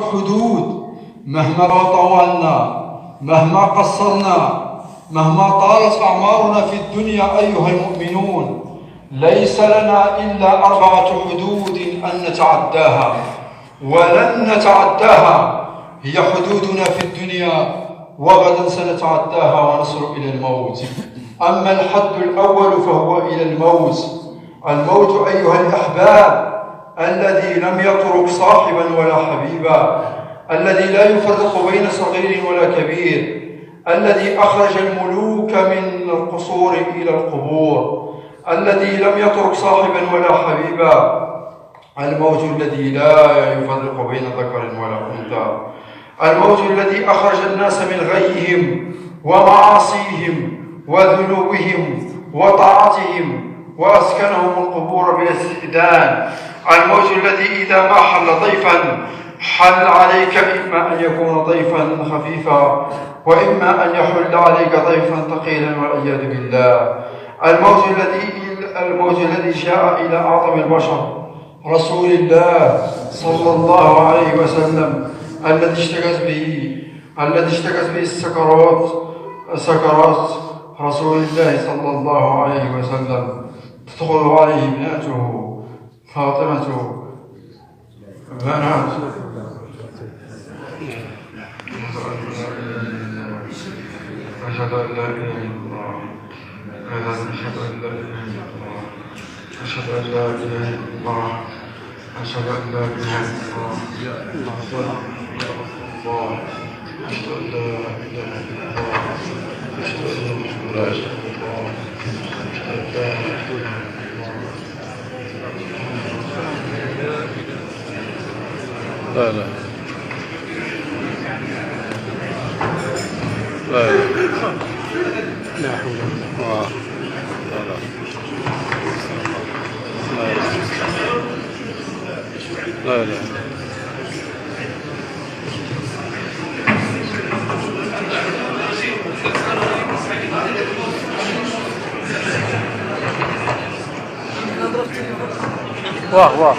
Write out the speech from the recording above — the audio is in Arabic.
حدود مهما طولنا، مهما قصرنا، مهما طالت أعمارنا في الدنيا أيها المؤمنون، ليس لنا إلا 4 حدود أن نتعداها ولن نتعداها. هي حدودنا في الدنيا، وغدا سنتعداها ونصل إلى الموت. أما الحد الأول فهو إلى الموت. الموت أيها الأحباب الذي لم يترك صاحبا ولا حبيبا، الذي لا يفرق بين صغير ولا كبير، الذي أخرج الملوك من القصور إلى القبور، الذي لم يترك صاحبا ولا حبيبا، الموت الذي لا يفرق بين ذكر ولا أنثى، الموت الذي أخرج الناس من غيهم ومعاصيهم وذنوبهم وطاعتهم وأسكنهم القبور بلا استئذان، الموت الذي إذا ما حل ضيفا حل عليك إما أن يكون ضيفا خفيفا وإما أن يحل عليك ضيفا ثقيلا والعياذ بالله. الموت الذي جاء إلى أعظم البشر رسول الله صلى الله عليه وسلم، الذي اشتكت به سكرات رسول الله صلى الله عليه وسلم، تدخل عليه ابنته فاطمة بنات أشهد أن لا إله إلا الله، أشهد أن لا إله إلا الله، أشهد أن لا إله إلا الله، أشهد أن لا إله إلا الله، أشهد أن لا إله إلا الله، أشهد أن محمدا رسول الله، أشهد أن لا إله إلا الله. لا لا لا لا حول ولا قوة. لا لا واه